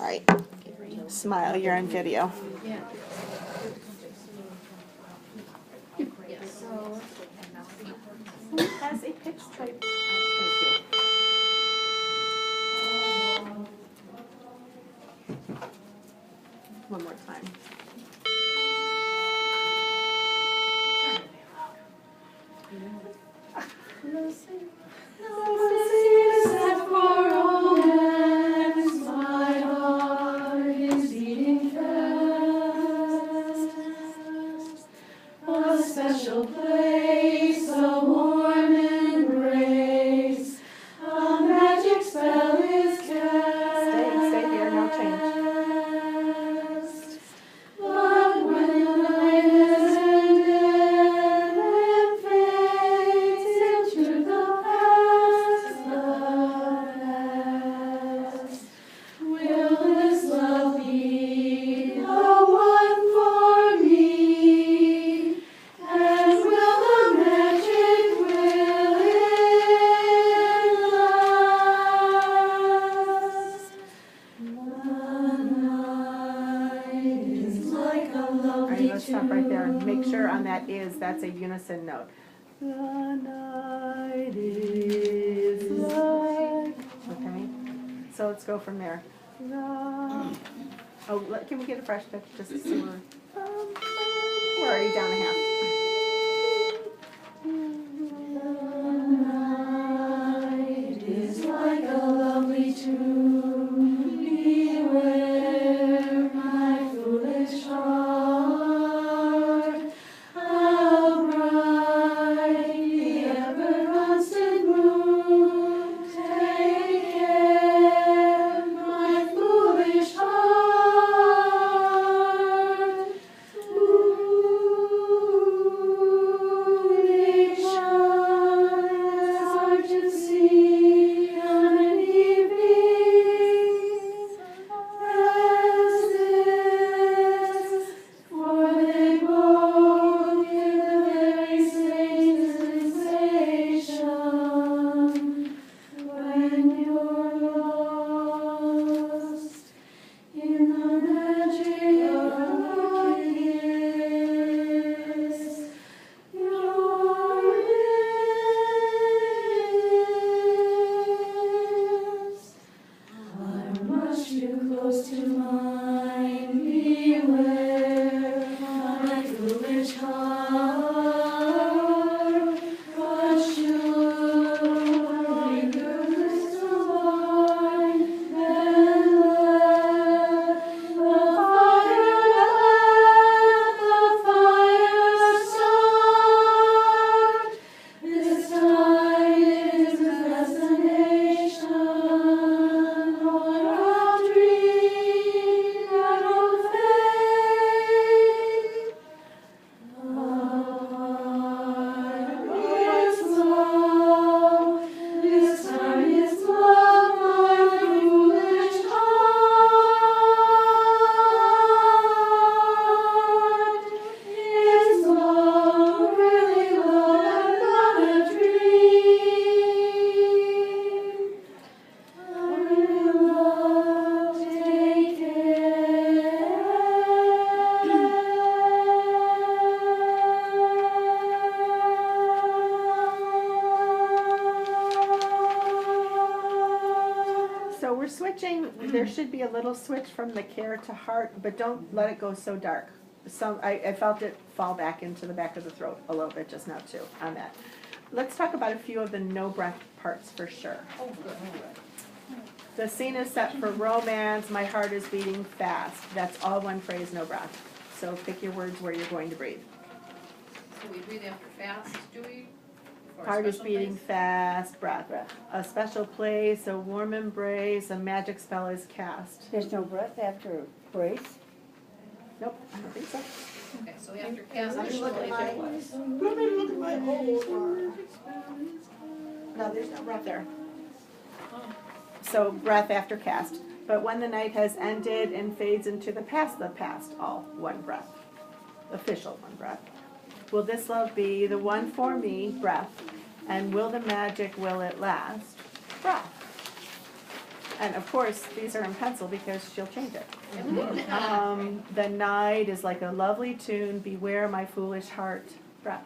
right. Smile, you're on video. So, Has a pitch type. Thank you. One more time. Special place, a warm embrace, a magic spell is cast. Stay here, no change. But when the night has ended and fades into the past, will this love be the one for me? And will the magic will it last? The night is like a All right, lovely let's stop right there. Make sure on that is, that's a unison note. The night is like. Okay, so let's go from there. Oh, can we get a fresh pitch just to see where we're already down a half. night is like a lovely tune. Beware, my foolish heart, how bright the ever-constant moon. Take care, my foolish heart. Foolish eyes are to see on an evening as this, for they both give the very same sensation when you're lost in the magic of a kiss. Your lips are much too close to mine. Beware, my foolish heart. But should linger crystalline, then let the fire start. This time is a fascination or a dream that will fade. It's love. This time it's love, my foolish heart. It's love, really love, and not a dream. I really love, take care. So we're switching, there should be a little switch from the care to heart, but don't let it go so dark. I felt it fall back into the back of the throat a little bit just now too on that. Let's talk about a few of the no breath parts for sure. The scene is set for romance, my heart is beating fast. That's all one phrase, no breath. So pick your words where you're going to breathe. so we breathe after fast, do we? For a Heart is special beating place? fast, breath. A special place, a warm embrace, a magic spell is cast. There's no breath after brace? Nope, I don't think so. Okay, so after cast, Let me there's look no at magic my- place. Let me look at my old. No, there's no breath there. So breath after cast. But when the night has ended and fades into the past, all one breath. Official one breath. Will this love be the one for me, breath? And will the magic, will it last? Breath. And of course, these are in pencil because she'll change it. The night is like a lovely tune, beware my foolish heart, breath.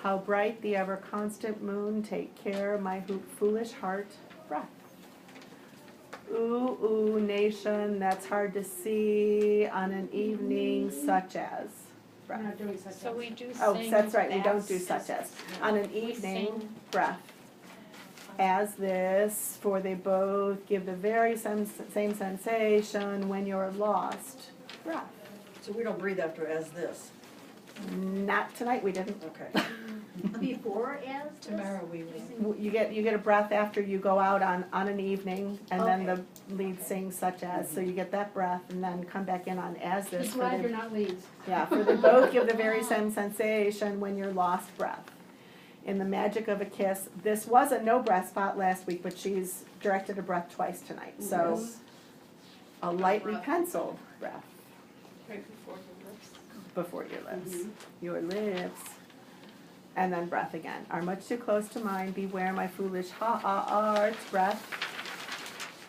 How bright the ever constant moon, take care my foolish heart, breath. Ooh, ooh, nation, that's hard to see on an evening such as, We're breath. not doing such So as. we do Oh, sing that's right, we don't that's- do such as. On an we evening, sing- breath. As this, for they both give the very same sensation when you're lost, breath. So we don't breathe after as this, Not tonight, we didn't. okay. Before as this? Tomorrow we will. You get a breath after you go out on an evening, and then the lead sings such as, so you get that breath, and then come back in on as this. Just for glad the- you're not leads. Yeah, for they both give the very same sensation when you're lost, breath. In the magic of a kiss, this was a no breath spot last week, but she's directed a breath twice tonight, so Yes. a lightly penciled breath Right before the lips. before your lips, and then breath again. Are much too close to mine, beware my foolish heart, breath.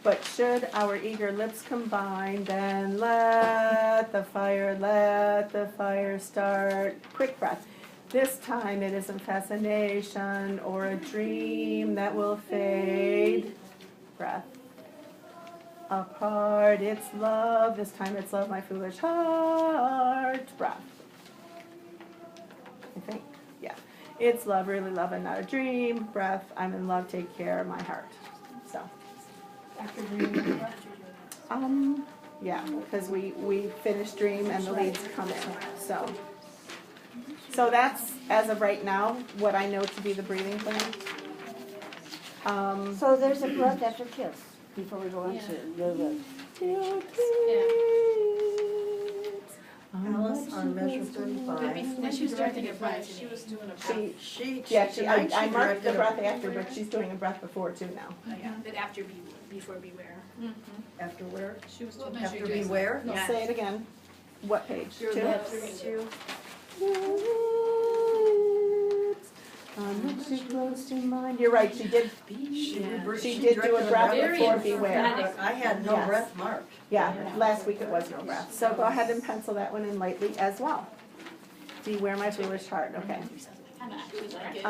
But should our eager lips combine, then let the fire start. Quick breath. This time it isn't fascination or a dream that will fade. Breath. Apart, it's love. This time it's love, my foolish heart. Breath. I think, yeah. It's love, really love, and not a dream. Breath. I'm in love. Take care, my heart. So. After dreaming. Yeah, because we finished Dream and the leads come in, so. So that's, as of right now, what I know to be the breathing plan. So there's a breath after kiss before we go into your lips. Alice on measure But 35. before she was directing a breath, she was doing a breath. I marked the directed breath after, but she's doing a breath before too now. Oh, yeah, but after before beware. After where? She was What doing measure After you guys- beware? Yeah. Say it again. What page? Your Two? lips. Two. Close to mine. You're right, she did She She did do a directed breath Very before emphatic. beware. But I had no Yes. breath marked. Yeah, last week it was no breath. So go ahead and pencil that one in lightly as well. Beware my foolish heart, okay. Kind of actually like it.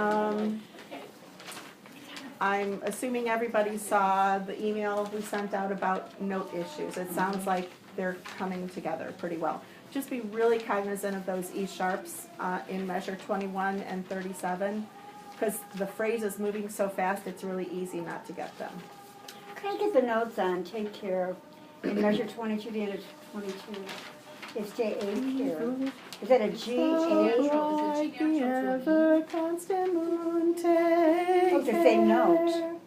I'm assuming everybody saw the email we sent out about note issues. It sounds like they're coming together pretty well. Just be really cognizant of those E sharps in measure 21 and 37, because the phrase is moving so fast, it's really easy not to get them. Can I get the notes on take care in measure 22, the end of 22? It's J8 here. Is that a G, A? natural. Is it G natural for me? Constant moon, take Oh, it's the same note.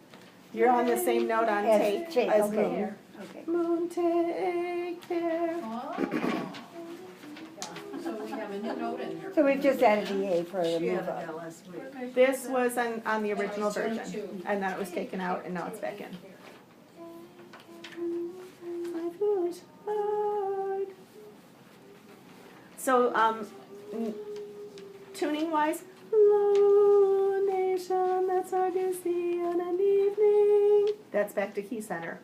You're on the same note on As take take, as okay. moon. Okay. Moon, take care. Oh. So we have a new note in here. So we've just added the A for the She move added up. that last week. This was on the original That was version, 22. and then it was taken out, and now it's back in. My foolish heart. So, tuning wise, low nation, that's hard to see on an evening. That's back to key center.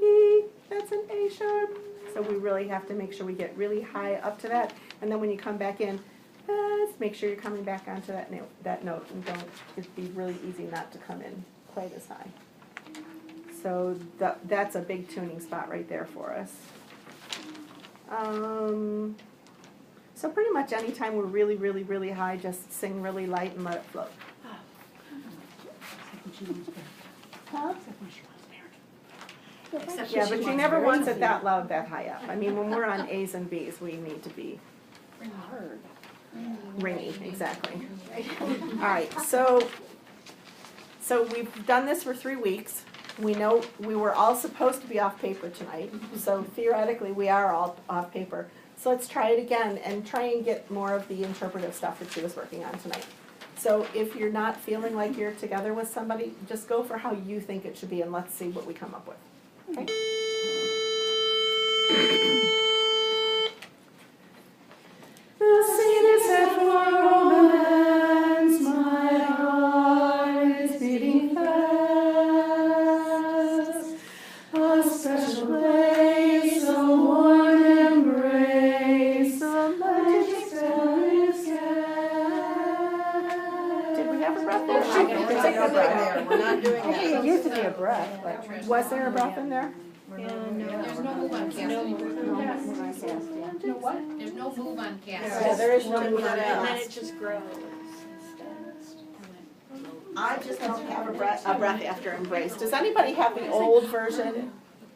E, that's an A sharp. So we really have to make sure we get really high up to that, and then when you come back in, make sure you're coming back onto that note, and don't, it'd be really easy not to come in quite as high. So that's a big tuning spot right there for us. So pretty much anytime we're really, really, really high, just sing really light and let it float. Huh? Except Yeah, she but she wants never very wants it easy. that loud, that high up. I mean, when we're on A's and B's, we need to be Heard. ringy, exactly. All right, so we've done this for 3 weeks. We know we were all supposed to be off paper tonight, so theoretically we are all off paper. So let's try it again and try and get more of the interpretive stuff that she was working on tonight. So if you're not feeling like you're together with somebody, just go for how you think it should be, and let's see what we come up with. Okay? The scene is set for romance, my heart is beating fast. but. Was there a breath in there? There's no move on casting. No what? There's no move on Yeah, casting. there is no Took move that on out. And then that. it just grows instead. I just don't have a breath after embrace. Does anybody have the old version,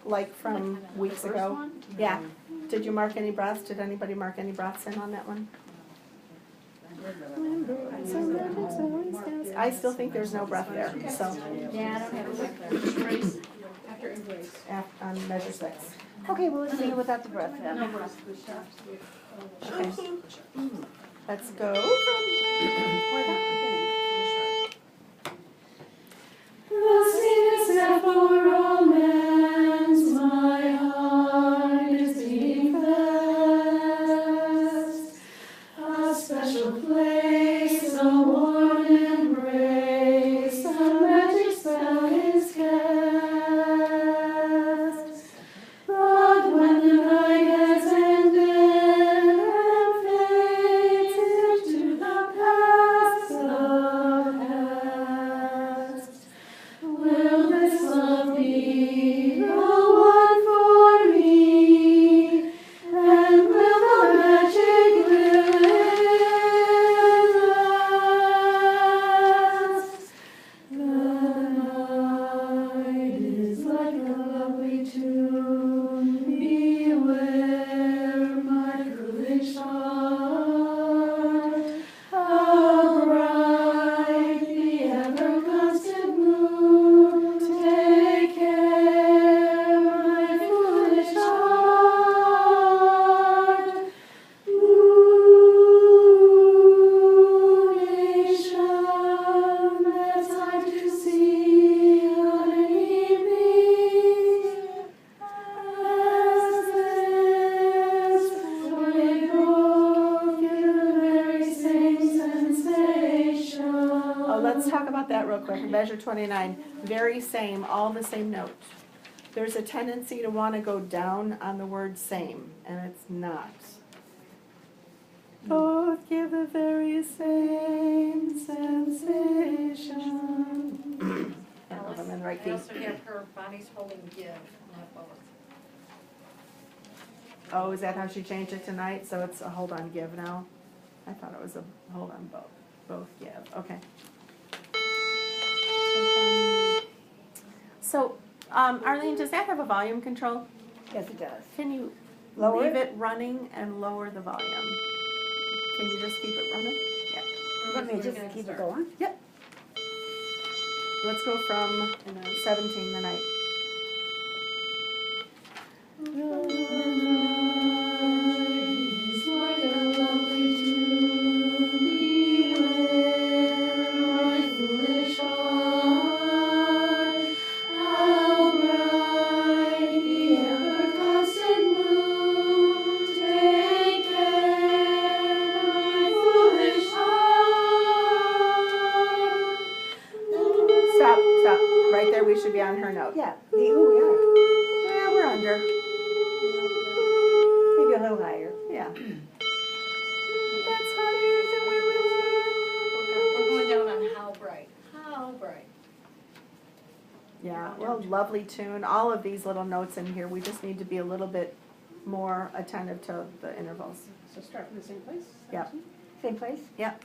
like from weeks ago? Yeah. Did you mark any breaths? Did anybody mark any breaths in on that one? I still think there's no breath there, so, Yeah, I don't have a breath there. Embrace, after embrace. on measure 6. Okay, well, let's sing it without the breath then. No breath. Okay. Let's go from The sweetest step for romance, my heart is beating fast. A special place, a warm embrace, a magic spell is cast. But when the night has ended and fades into the past, will this love be the one for me? And will the magic last? The night is like a lovely tune. Beware, my foolish heart. How bright the ever-constant moon. Take care, my foolish heart. Moonation, that's hard to see on an evening as this, for they both give the very same sensation. Oh, let's talk about that real quick. Measure 29, very same, all the same note. There's a tendency to want to go down on the word same, and it's not. Both give the very same sensation. I don't know if I'm in the right I key. also have her Bonnie's holding give, not both. Oh, is that how she changed it tonight? So it's a hold on give now? I thought it was a hold on both give, okay. So, Arlene, does that have a volume control? Yes, it does. Can you Lower leave it? it running and lower the volume? Can you just keep it running? Let me just keep it going. Yep. Let's go from 17 the night. It's like a lovely tune. Beware, my foolish heart. How bright the ever-constant moon. Take care, my foolish heart. Stop. Right there, we should be on her note. Yeah, the ooh, Yeah, we're under. yeah. Maybe a little higher. Yeah. That's higher than we We're going down on how bright. How bright. Yeah, well, lovely tune. All of these little notes in here, we just need to be a little bit more attentive to the intervals. So start from the same place? Yep. Same place? Yep.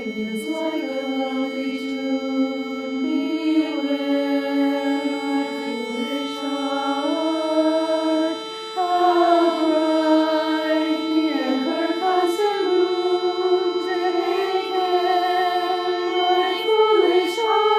It's like a lovely tune. Beware, my foolish heart. How bright the ever-constant moon. Take care, my foolish heart.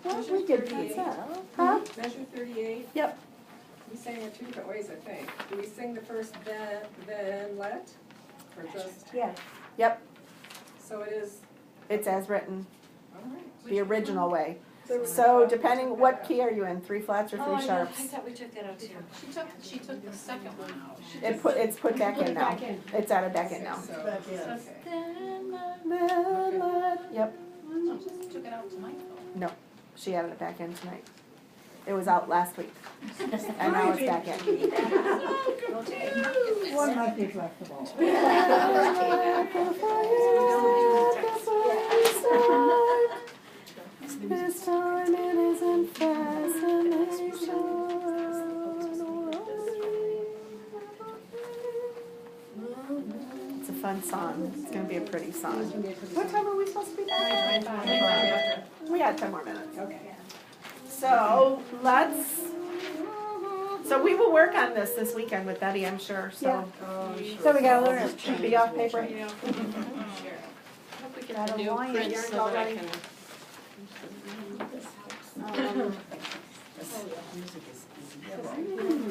Well, we did pizza. Huh? Measure 38. Yep. We sang it two different ways, I think. Do we sing the first then let? Or just, Yeah. Yep. so it is, It's as written, all right. the original way. So depending, what key are you in? 3 flats or 3 sharps? thought we took that out too. She took the second one out. It's put back in now. Back in. It's added back in now. So, Okay. Yep. She just took it out tonight though. No, she added it back in tonight. It was out last week, and now it's back in. One might be flexible. This time it isn't fascination. It's a fun song. It's gonna be a pretty song. What time are we supposed to be back? We got 10 more minutes. Okay. So so we will work on this weekend with Betty, I'm sure, Yeah. so. So we gotta learn it. Be off paper. Hope we get Got the a new line. print so that I can.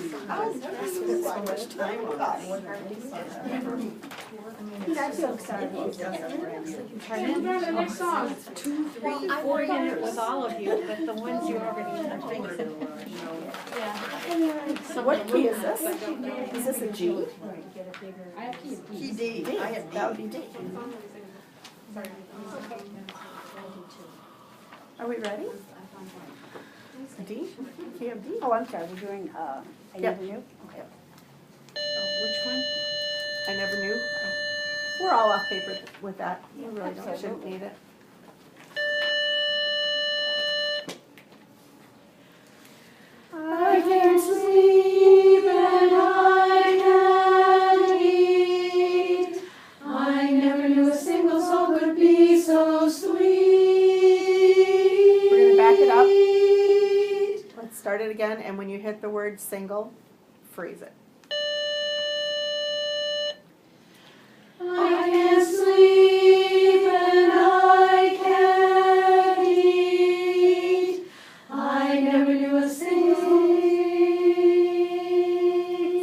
So much time I feel excited. And then the next song. 2, 3, 4 in it with all of you, but the ones you already entered. So what key is this? Is this a G? I have keys. Key D. I have, that would be D. Are we ready? D? Key of D? Oh, I'm sorry, we're doing, I Yep. never knew? Okay. Which one? I never knew. We're all off paper with that. You really don't, shouldn't need it. I can't sleep and I can't eat. I never knew a single soul could be so sweet. We're gonna back it up. Let's start it again, and when you hit the word single, freeze it. I can't sleep and I can't eat. I never knew a single soul.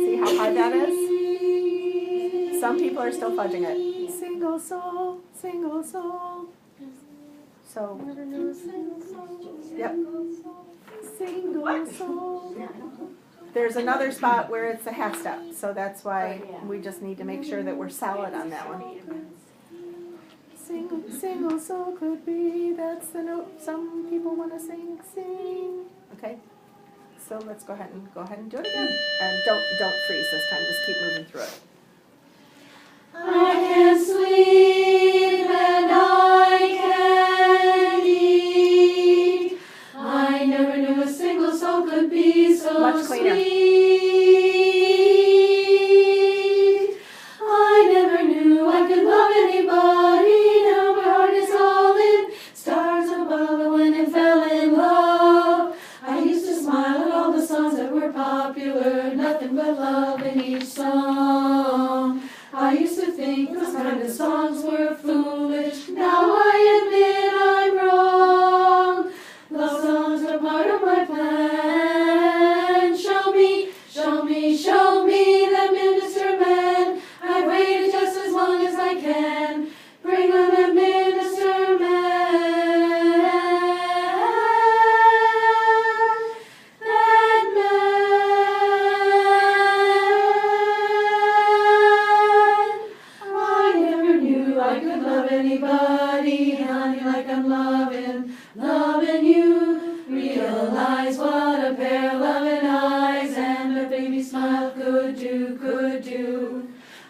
See how hard that is? Some people are still fudging it. Single soul, single soul. So, yep. Single soul. There's another spot where it's a half step, so that's why we just need to make sure that we're solid on that one. Single soul could be, that's the note some people want to sing. Okay? So let's go ahead and do it again. And don't freeze this time, just keep moving through it. I can't sleep and I can't eat. I never knew a single soul could be so Much cleaner. sweet. I never knew I could love anybody. Now my heart is all in stars above. And when it fell in love, I used to smile at all the songs that were popular. Nothing but love in each song. I used to think those kind of songs were foolish. Now I admit I'm wrong. Love songs are part of my plan. Show me, show me, show me the minister man. I've waited just as long as I can. Bring on the minister man. That man. I never knew I could love anybody, honey, like I'm loving you. Realize what a pair of loving eyes and a baby smile could do.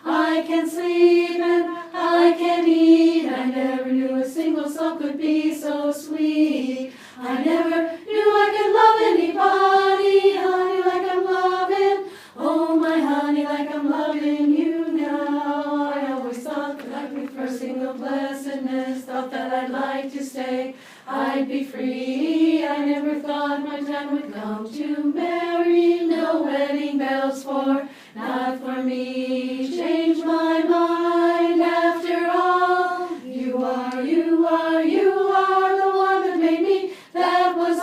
I can sleep and I can eat. I never knew a single soul could be so sweet. I never knew I could love anybody, honey, like I'm loving. Oh, my honey, like I'm loving you now. I always thought that I'd prefer single blessedness. Thought that I'd like to stay. I'd be free. I never thought my time would come to marry. No wedding bells for, not for me. Changed my mind after all. You are the one that made me. That was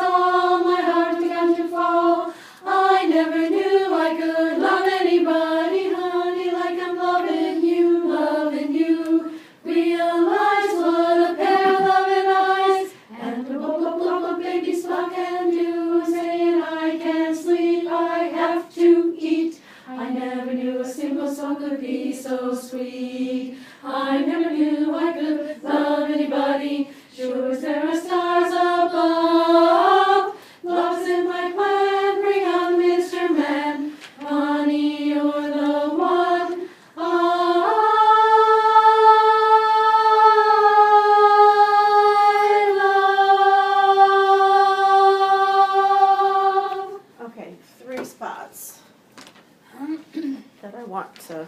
to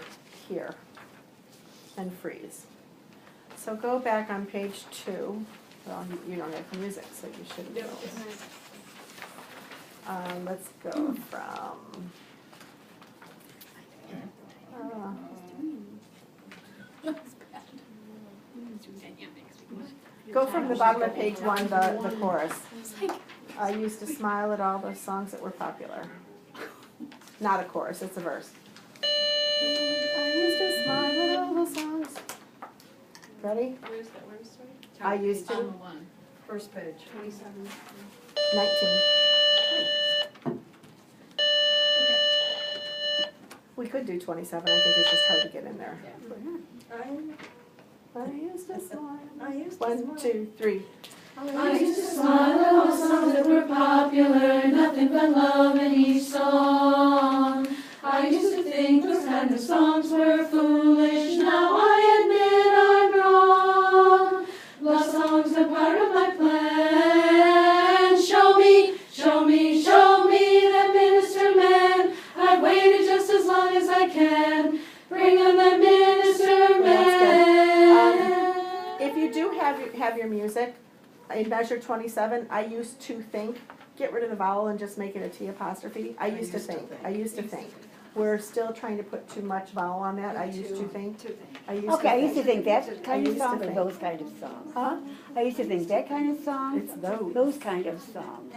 here and freeze. So go back on page 2. Well, you don't have music, so you shouldn't know. Let's go from. Go from the bottom of page 1, the chorus. I used to smile at all the songs that were popular. Not a chorus, it's a verse. I used to smile at all the songs. Ready? Where's that, where's the story? I used to. On the one. First page. 27. 19. Okay. We could do 27, I think it's just hard to get in there. I I used to smile. used 1, 2, 3. I used to smile at all the songs that were popular, nothing but love in each song. I used to think those kind of songs were foolish, now I admit I'm wrong. Love songs are part of my plan. Show me, show me, show me that minister man. I've waited just as long as I can. Bring on that minister man. If you do have your music, in measure 27, I used to think, get rid of the vowel and just make it a T apostrophe. I used to think. We're still trying to put too much vowel on that. I used to think. Okay, I used to think that I kind of used to song or think. those kind of songs? Huh? I used to think that kind of song, It's those. those kind of songs.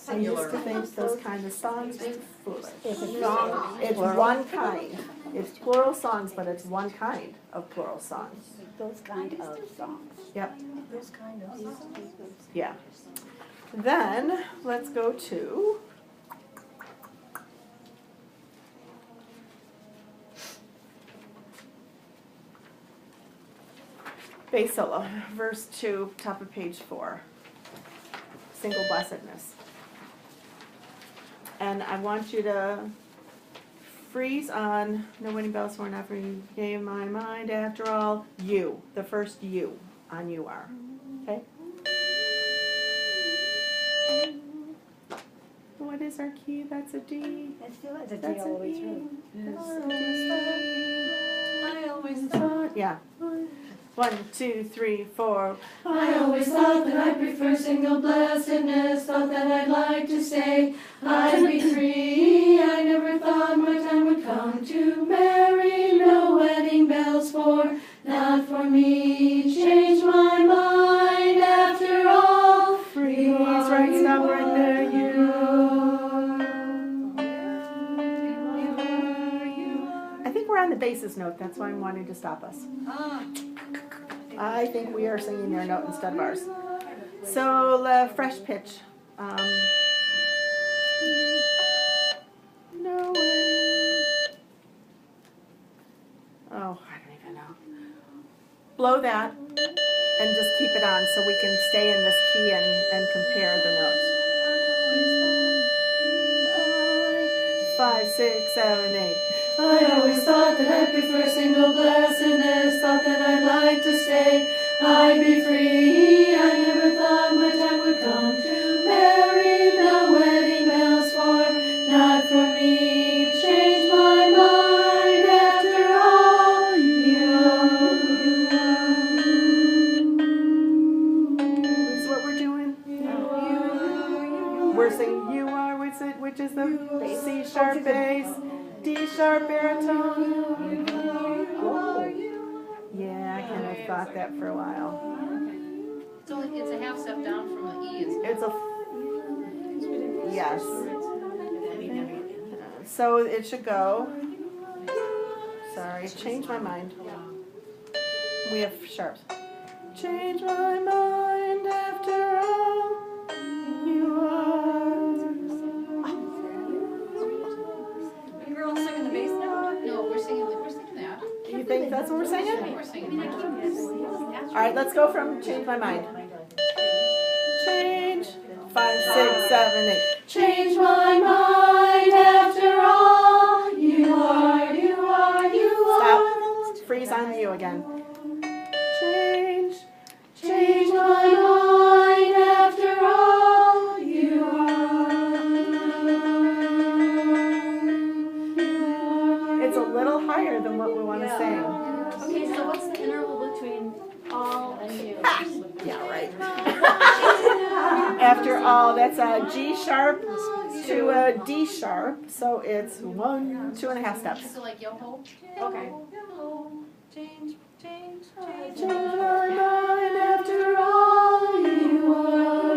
I used to think those kind of songs were foolish. It's a song, It's one kind. It's plural songs, but it's one kind of plural songs. those kind of songs. Yep. Those kind of songs. Yeah. Then let's go to bass solo, verse 2, top of page 4. Single blessedness. And I want you to freeze on no wedding bells for never gave my mind after all. You, the first you on you are. Okay? What is our key? That's a D. It still has a D That's all the an way E. through. I always thought. Yeah. 1, 2, 3, 4. I always thought that I prefer single blessedness, thought that I'd like to say I'd be free. I never thought my time would come to marry, no wedding bells for, not for me. Change my mind after all. Freeze, right, stop right there, you. I think we're on the basis note, that's why I'm wanting to stop us. I think we are singing their note instead of ours. So, fresh pitch. No way. Oh, I don't even know. Blow that and just keep it on so we can stay in this key and compare the notes. 5, 6, 7, 8. I always thought that I prefer single blessedness, thought that I'd like to stay, I'd be free. I never thought my time would come to marry, no wedding bells for, not for me. Change my mind after all. This is what we're doing. We're singing you are, which is the C sharp bass, D sharp baritone. Yeah, I kind of thought that for a while. So it's a half step down from the E, isn't it? It's a yes. So it should go. Sorry, change my mind. We have sharps. Change my mind after all. You are. You're all singing the bass now? No, we're singing that. You think that's what we're singing? We're singing that. All right, let's go from change my mind. Change. 5, 6, 7, 8. Change my mind after all. You are, you are, you are. Stop. Freeze on you again. Change. Change my mind after all. You are. It's a little higher after all, that's a G sharp to a D sharp, so it's 1, 2.5 steps. So like yo-ho? Okay. Change, change, change. Change my mind after all you are.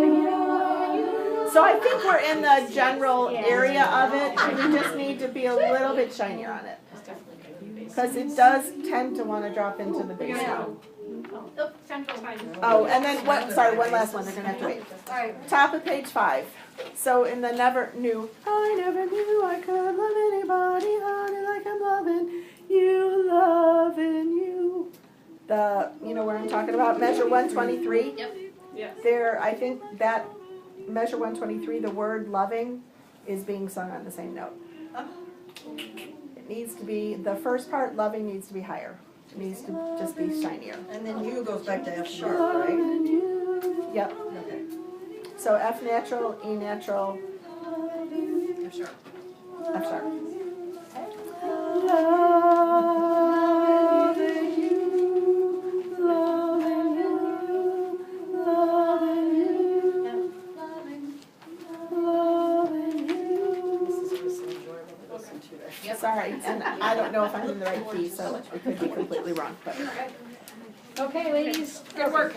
So I think we're in the general area of it, and we just need to be a little bit shinier on it. Because it does tend to want to drop into the bass note. Oh, central. Oh, and then one last one, they're gonna have to wait. Alright. Top of page 5. So in the never knew I could love anybody, honey, like I'm loving you. You know where I'm talking about? Measure 123. Yep. There, I think that measure 123, the word loving is being sung on the same note. It needs to be, the first part, loving, needs to be higher. It needs to just be shinier. And then U goes back to F sharp, right? Yep. Okay. So F natural, E natural, F sharp. F sharp. This is just enjoyable to listen to. Sorry, and I don't know if I'm in the right key, so it could be completely wrong, but. Okay, ladies, good work.